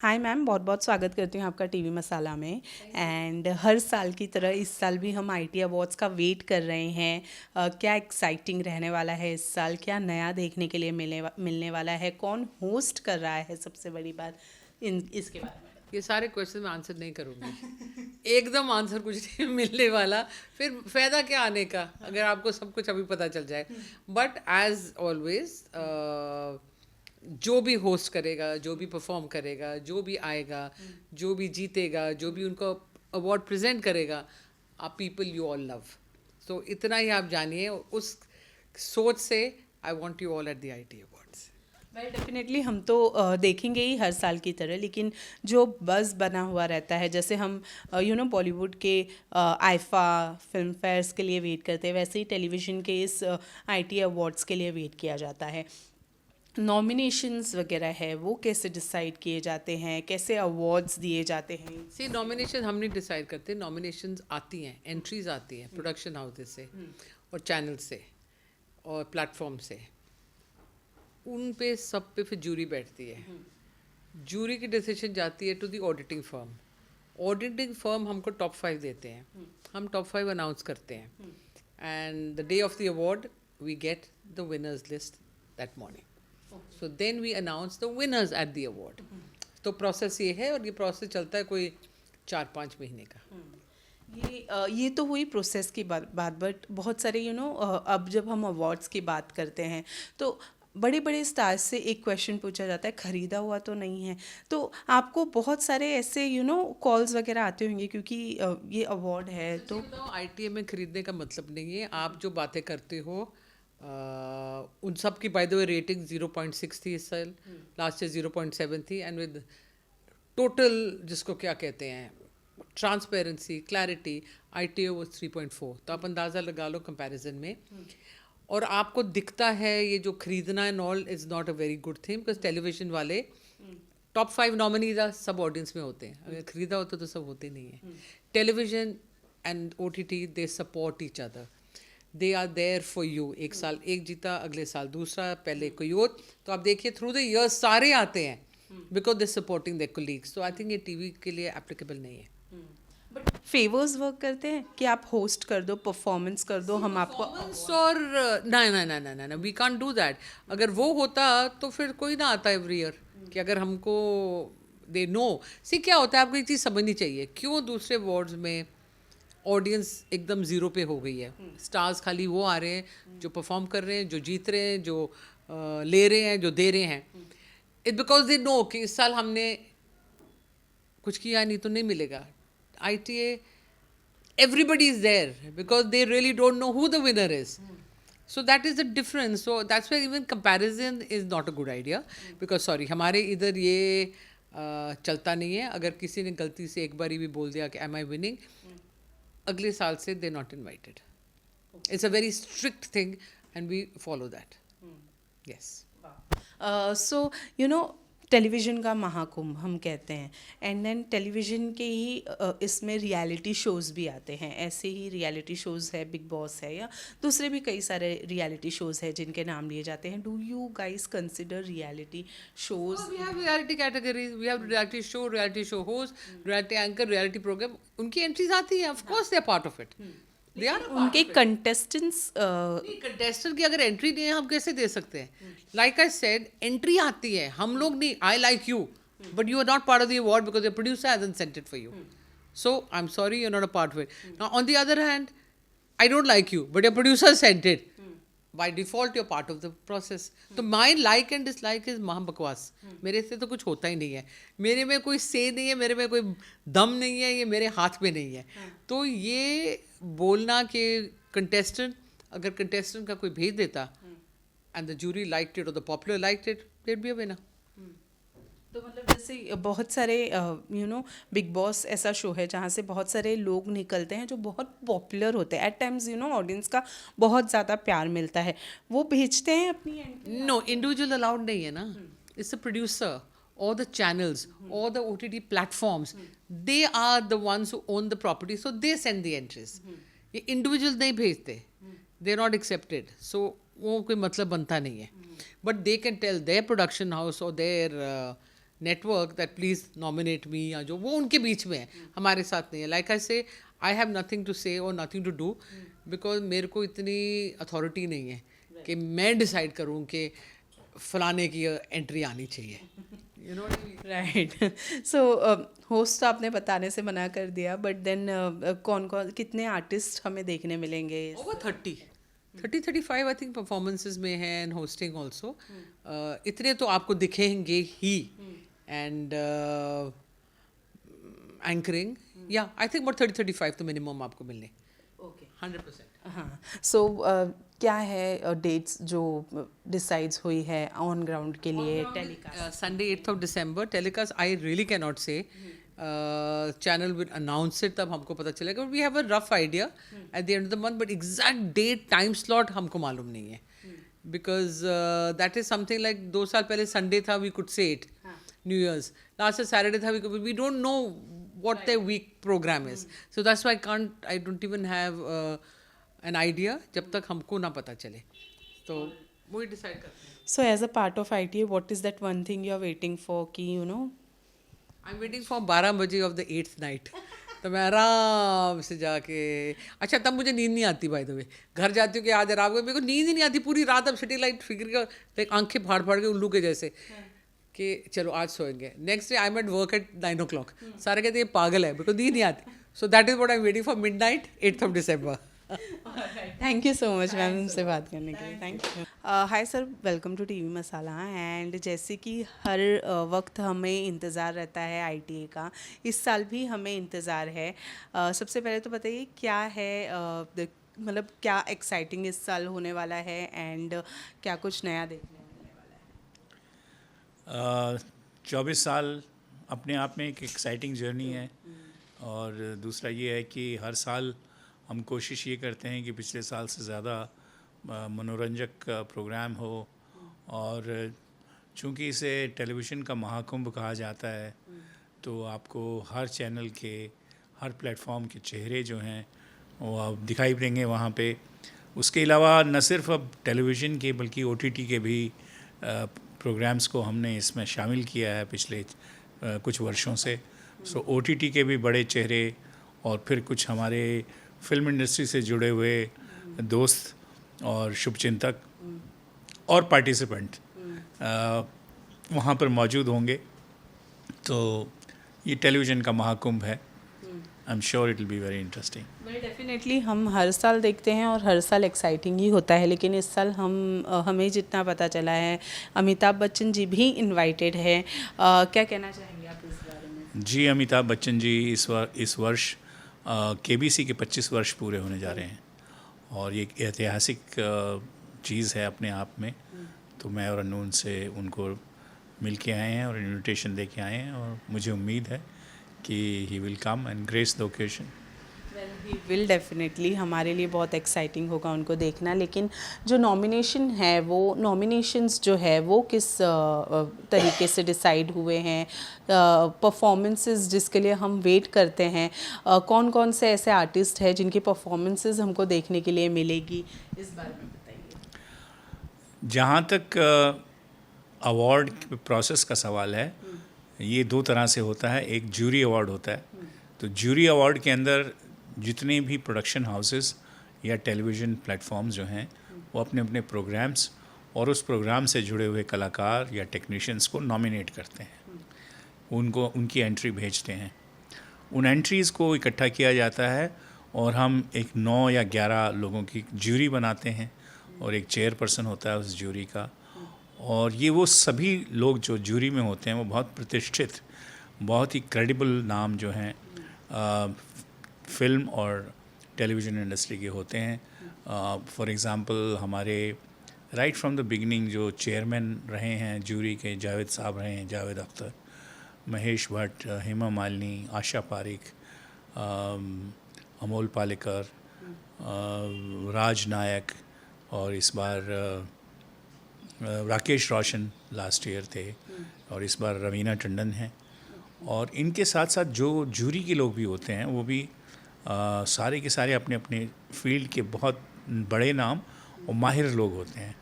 Hi ma'am, बहुत बहुत स्वागत करती हूँ आपका टीवी मसाला में। एंड हर साल की तरह इस साल भी हम आईटी अवार्ड्स का वेट कर रहे हैं। क्या एक्साइटिंग रहने वाला है इस साल, क्या नया देखने के लिए मिलने वाला है, कौन होस्ट कर रहा है, सबसे बड़ी बात इसके बारे में। ये सारे क्वेश्चन मैं आंसर नहीं करूँगी। एकदम आंसर कुछ नहीं मिलने वाला। फिर फायदा क्या आने का अगर आपको सब कुछ अभी पता चल जाए। बट एज ऑलवेज जो भी होस्ट करेगा, जो भी परफॉर्म करेगा, जो भी आएगा, जो भी जीतेगा, जो भी उनको अवार्ड प्रेजेंट करेगा, आप पीपल यू ऑल लव। तो इतना ही आप जानिए। उस सोच से I want you all at the IT awards. Well definitely हम तो देखेंगे ही हर साल की तरह, लेकिन जो बज़ बना हुआ रहता है, जैसे हम बॉलीवुड के आईफा फिल्म फेयर्स के लिए वेट करते हैं, वैसे ही टेलीविज़न के इस आईटी अवार्ड्स के लिए वेट किया जाता है। नॉमिनेशंस वगैरह है वो कैसे डिसाइड किए जाते हैं, कैसे अवार्ड्स दिए जाते हैं? सी नॉमिनेशन हम नहीं डिसाइड करते। नॉमिनेशंस आती हैं, एंट्रीज आती हैं प्रोडक्शन हाउसेस से और चैनल से और प्लेटफॉर्म से। उन पे सब पे फिर जूरी बैठती है। जूरी की डिसीजन जाती है to the auditing firm. Auditing firm हमको टॉप 5 देते हैं। हम टॉप 5 अनाउंस करते हैं and the day of the award we get the winners list that morning. So then we announce the winners at the award. तो process ये है और ये प्रोसेस चलता है कोई 4-5 महीने का। ये तो हुई प्रोसेस की बात, बट बहुत सारे अब जब हम अवार्ड्स की बात करते हैं तो बड़े बड़े स्टार्स से एक क्वेश्चन पूछा जाता है, खरीदा हुआ तो नहीं है? तो आपको बहुत सारे ऐसे कॉल्स वगैरह आते होंगे, क्योंकि ये अवार्ड है तो। बताओ, ITA में खरीदने का मतलब नहीं है। आप जो बातें करते हो उन सब की बाय द वे रेटिंग 0.6 थी इस साल। लास्ट ईयर 0.7 थी एंड विद टोटल जिसको क्या कहते हैं ट्रांसपेरेंसी क्लैरिटी ITA वो 3.4। तो आप अंदाज़ा लगा लो कंपैरिजन में। और आपको दिखता है ये जो खरीदना and all is not a very good thing, because television वाले टॉप 5 नॉमिनीज सब ऑडियंस में होते हैं। अगर खरीदा होता तो सब होते नहीं है। Television and OTT they support each other. They are there for you. एक साल एक जीता, अगले साल दूसरा, पहले कोई और। तो आप देखिए थ्रू द ईयर्स सारे आते हैं because they supporting their colleagues. तो आई थिंक ये TV के लिए एप्लीकेबल नहीं है। बट फेवर्स वर्क करते हैं कि आप होस्ट कर दो, परफॉर्मेंस कर दो, हम आपको परफॉर्मेंस और ना ना ना ना ना ना वी कांट डू दैट। अगर वो होता तो फिर कोई ना आता एवरी ईयर कि अगर हमको दे नो। सी क्या होता है, आपको एक चीज़ समझनी चाहिए क्यों दूसरे वार्ड्स में ऑडियंस एकदम ज़ीरो पे हो गई है। स्टार्स खाली वो आ रहे हैं जो परफॉर्म कर रहे हैं, जो जीत रहे हैं, जो ले रहे हैं, जो दे रहे हैं। इट बिकॉज दे नो कि इस साल हमने कुछ किया नहीं तो नहीं मिलेगा। ITA everybody is there because they really don't know who the winner is. So that is the difference. So that's why even comparison is not a good idea. Because sorry, हमारे इधर ये चलता नहीं है। अगर किसी ने गलती से एक बारी भी बोल दिया कि am I winning, अगले साल से they're not invited. It's a very strict thing and we follow that. Yes. So television का महाकुंभ हम कहते हैं, एंड देन टेलीविज़न के ही इसमें रियलिटी शोज़ भी आते हैं। ऐसे ही रियलिटी शोज़ है, बिग बॉस है, या दूसरे भी कई सारे रियलिटी शोज़ है जिनके नाम लिए जाते हैं। Do you guys consider reality shows? We have reality categories. We have reality show host, reality anchor, reality program. उनकी एंट्रीज आती हैं. Of course they are part of it. They are a part उनके of it. Contestants contestant की अगर entry नहीं है हम कैसे दे सकते हैं? लाइक आई सेड एंट्री आती है, हम लोग नहीं। I like you but you are not part of the award because the producer hasn't sent it for you. So I am sorry, you are not a part of it. Now on the other hand I don't like you but your producer sent it. By default you part of the process. तो my like and dislike is महा बकवास। मेरे से तो कुछ होता ही नहीं है। मेरे में कोई से नहीं है, मेरे में कोई दम नहीं है, ये मेरे हाथ में नहीं है। तो ये बोलना कि कंटेस्टेंट, अगर कंटेस्टेंट का कोई भेज देता and the jury liked it और the popular liked it, there be a winner. तो मतलब जैसे बहुत सारे बिग बॉस ऐसा शो है जहाँ से बहुत सारे लोग निकलते हैं जो बहुत पॉपुलर होते हैं। एट टाइम्स ऑडियंस का बहुत ज़्यादा प्यार मिलता है, वो भेजते हैं अपनी एंट्री। नो, इंडिविजुअल अलाउड नहीं है ना। It's the producer or the channels or the OTT platforms. They are the ones who own the property, so they send the entries. ये individuals नहीं भेजते, they are not accepted. So वो कोई मतलब बनता नहीं है. But they can tell their production house or their network that please nominate me, या जो वो उनके बीच में है, हमारे साथ नहीं है. लाइक आई से, आई हैव नथिंग टू से और नथिंग टू डू, बिकॉज मेरे को इतनी अथॉरिटी नहीं है कि मैं डिसाइड करूँ कि फलाने की एंट्री आनी चाहिए. You know right. So host आपने बताने से मना कर दिया, बट देन कौन कौन कितने आर्टिस्ट हमें देखने मिलेंगे? ओवर 35 आई थिंक परफॉर्मेंसेज में है, एंड होस्टिंग ऑल्सो. इतने तो आपको दिखेंगे ही. एंड एंकरिंग, या आई थिंक अबाउट 30-35 तो मिनिमम आपको मिलने. ओके. 100%. हाँ. सो क्या है डेट्स जो डिसाइड्स हुई है ऑन ग्राउंड के लिए telecast? Sunday 8th of December. Telecast, I really cannot say. Channel will announce it, तब हमको पता चलेगा. We have a rough idea at the end of the month, but exact date, time slot हमको मालूम नहीं है. Because that is something like 2 साल पहले Sunday था, we could say it. New Year's. Last Saturday था, we don't know what their week program is. So that's why I don't even have an idea जब तक हमको ना पता चले. तो वही डिसाइड करते हैं. So as a part of ITA, what is that one thing you are waiting for कि आई एम वेटिंग फॉर 12 बजे ऑफ द 8th नाइट. तो मैं आराम से जाके, अच्छा तब मुझे नींद नहीं आती बाय द वे. घर जाती हूँ कि आज रात को मेरे को नींद ही नहीं आती पूरी रात. अब सिटी लाइट फिगर का लाइक आंखें फाड़ फाड़ के उल्लू के जैसे कि चलो आज सोएंगे. Next day I am at work at 9 o'clock. सारे कहते हैं ये पागल है, बिकॉज नींद नहीं आती. So that is what I am waiting for midnight 8th of December. Thank you so much ma'am हमसे बात करने के लिए. Thank you. Hi sir, welcome to TV masala. And जैसे कि हर वक्त हमें इंतज़ार रहता है ITA का, इस साल भी हमें इंतज़ार है. सबसे पहले तो बताइए क्या है, मतलब क्या एक्साइटिंग इस साल होने वाला है, एंड क्या कुछ नया देखने को मिलने वाला है? 24 साल अपने आप में एक एक्साइटिंग जर्नी है. और दूसरा ये है कि हर साल हम कोशिश ये करते हैं कि पिछले साल से ज़्यादा मनोरंजक प्रोग्राम हो. और चूंकि इसे टेलीविज़न का महाकुंभ कहा जाता है, तो आपको हर चैनल के हर प्लेटफॉर्म के चेहरे जो हैं वो आप दिखाई देंगे वहाँ पे. उसके अलावा न सिर्फ अब टेलीविज़न के बल्कि OTT के भी प्रोग्राम्स को हमने इसमें शामिल किया है पिछले कुछ वर्षों से. सो OTT के भी बड़े चेहरे और फिर कुछ हमारे फिल्म इंडस्ट्री से जुड़े हुए दोस्त और शुभचिंतक और पार्टिसिपेंट वहाँ पर मौजूद होंगे. तो ये टेलीविज़न का महाकुंभ है. I am sure it will be very interesting. Well definitely हम हर साल देखते हैं और हर साल एक्साइटिंग ही होता है, लेकिन इस साल हमें जितना पता चला है अमिताभ बच्चन जी भी इनवाइटेड है. क्या कहना चाहेंगे आप इस बारे में? जी, अमिताभ बच्चन जी इस वर्ष KBC के 25 वर्ष पूरे होने जा रहे हैं. और ये एक ऐतिहासिक चीज़ है अपने आप में. तो मैं और अनून से उनको मिल के आए हैं और इनविटेशन दे के आए हैं, और मुझे उम्मीद है कि he will come and grace the occasion. Well he will definitely. हमारे लिए बहुत एक्साइटिंग होगा उनको देखना. लेकिन जो नॉमिनेशन है, वो नॉमिनेशंस जो है वो किस तरीके से डिसाइड हुए हैं? परफॉर्मेंसेस जिसके लिए हम वेट करते हैं, कौन कौन से ऐसे आर्टिस्ट हैं जिनकी परफॉर्मेंसेस हमको देखने के लिए मिलेगी, इस बारे में बताइए. जहाँ तक अवार्ड प्रोसेस का सवाल है, ये 2 तरह से होता है. एक जूरी अवार्ड होता है. तो जूरी अवार्ड के अंदर जितने भी प्रोडक्शन हाउसेस या टेलीविज़न प्लेटफॉर्म्स जो हैं, वो अपने अपने प्रोग्राम्स और उस प्रोग्राम से जुड़े हुए कलाकार या टेक्नीशियंस को नॉमिनेट करते हैं. उनको उनकी एंट्री भेजते हैं. उन एंट्रीज़ को इकट्ठा किया जाता है और हम एक 9 या 11 लोगों की जूरी बनाते हैं, और एक चेयरपर्सन होता है उस जूरी का. और ये वो सभी लोग जो जूरी में होते हैं वो बहुत प्रतिष्ठित, बहुत ही क्रेडिबल नाम जो हैं फिल्म और टेलीविज़न इंडस्ट्री के होते हैं. फॉर एग्ज़ाम्पल हमारे राइट फ्रॉम द बिगिनिंग जो चेयरमैन रहे हैं जूरी के, जावेद साहब रहे हैं, जावेद अख्तर, महेश भट्ट, हेमा मालिनी, आशा पारिक, अमोल पालेकर, राज नायक, और इस बार राकेश रोशन लास्ट ईयर थे, और इस बार रवीना टंडन हैं. और इनके साथ साथ जो जूरी के लोग भी होते हैं वो भी सारे के सारे अपने अपने फील्ड के बहुत बड़े नाम और माहिर लोग होते हैं.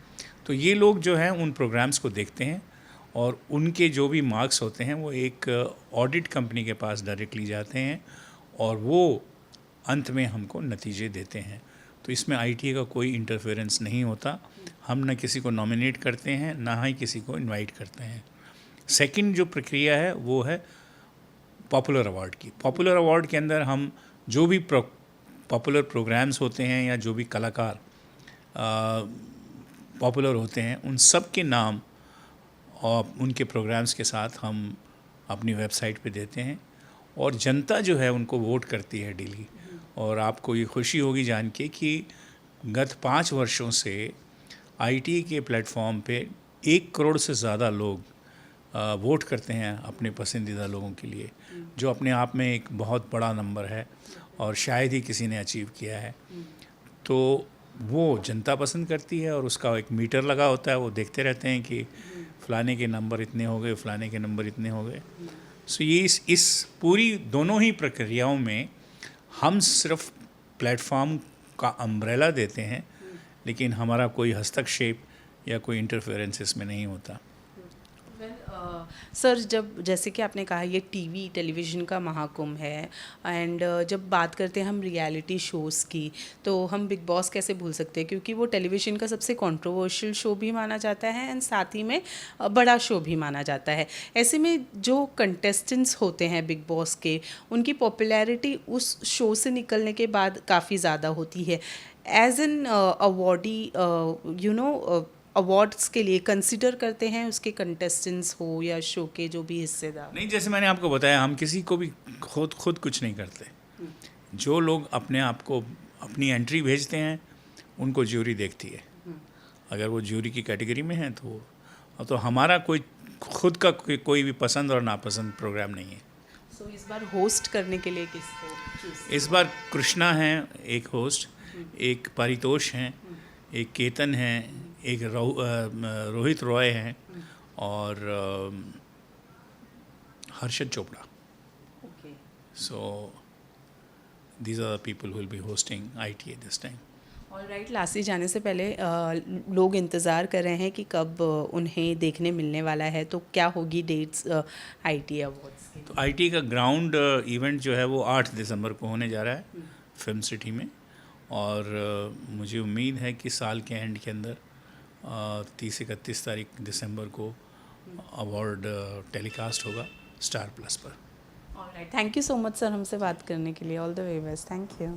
तो ये लोग जो हैं उन प्रोग्राम्स को देखते हैं और उनके जो भी मार्क्स होते हैं वो एक ऑडिट कंपनी के पास डायरेक्टली जाते हैं और वो अंत में हमको नतीजे देते हैं। तो इसमें आईटीए का कोई इंटरफेरेंस नहीं होता। हम न किसी को नॉमिनेट करते हैं, ना ही किसी को इनवाइट करते हैं। सेकंड जो प्रक्रिया है वो है पॉपुलर अवार्ड की। पॉपुलर अवार्ड के अंदर हम जो भी पॉपुलर प्रोग्राम्स होते हैं या जो भी कलाकार पॉपुलर होते हैं उन सब के नाम और उनके प्रोग्राम्स के साथ हम अपनी वेबसाइट पे देते हैं और जनता जो है उनको वोट करती है डेली। और आपको ये खुशी होगी जान के कि गत 5 वर्षों से आईटी के प्लेटफॉर्म पे 1 करोड़ से ज़्यादा लोग वोट करते हैं अपने पसंदीदा लोगों के लिए, जो अपने आप में एक बहुत बड़ा नंबर है और शायद ही किसी ने अचीव किया है। तो वो जनता पसंद करती है और उसका एक मीटर लगा होता है, वो देखते रहते हैं कि फ़लाने के नंबर इतने हो गए, फ़लाने के नंबर इतने हो गए। सो ये इस पूरी दोनों ही प्रक्रियाओं में हम सिर्फ प्लेटफॉर्म का अम्ब्रेला देते हैं, लेकिन हमारा कोई हस्तक्षेप या कोई इंटरफेरेंस इसमें नहीं होता। सर, जब जैसे कि आपने कहा ये टेलीविज़न का महाकुंभ है एंड जब बात करते हैं हम रियलिटी शोज़ की, तो हम बिग बॉस कैसे भूल सकते हैं, क्योंकि वो टेलीविज़न का सबसे कंट्रोवर्शियल शो भी माना जाता है एंड साथ ही में बड़ा शो भी माना जाता है। ऐसे में जो कंटेस्टेंट्स होते हैं बिग बॉस के, उनकी पॉपुलैरिटी उस शो से निकलने के बाद काफ़ी ज़्यादा होती है। एज एन अवॉर्डी अवार्ड्स के लिए कंसिडर करते हैं उसके कंटेस्टेंट्स हो या शो के जो भी हिस्सेदार? नहीं, जैसे मैंने आपको बताया, हम किसी को भी खुद कुछ नहीं करते। जो लोग अपने आप को अपनी एंट्री भेजते हैं उनको ज्यूरी देखती है। अगर वो ज्यूरी की कैटेगरी में है तो हमारा कोई खुद का कोई भी पसंद और नापसंद प्रोग्राम नहीं है। सो इस बार होस्ट करने के लिए किसको चूज? इस बार कृष्णा हैं एक होस्ट, एक परितोष हैं, एक केतन हैं, एक रोहित रॉय हैं और Harshad Chopra. Okay. So these are the people who will be hosting ITA this time. Alright, last जाने से पहले लोग इंतज़ार कर रहे हैं कि कब उन्हें देखने मिलने वाला है, तो क्या होगी डेट्स आईटी अवार्ड्स की? तो ITA का ग्राउंड इवेंट जो है वो 8 दिसंबर को होने जा रहा है फिल्म सिटी में। और मुझे उम्मीद है कि साल के एंड के अंदर 30-31 तारीख दिसंबर को अवार्ड टेलीकास्ट होगा स्टार प्लस पर। Alright, thank you so much sir हमसे बात करने के लिए। All the way best. Thank you.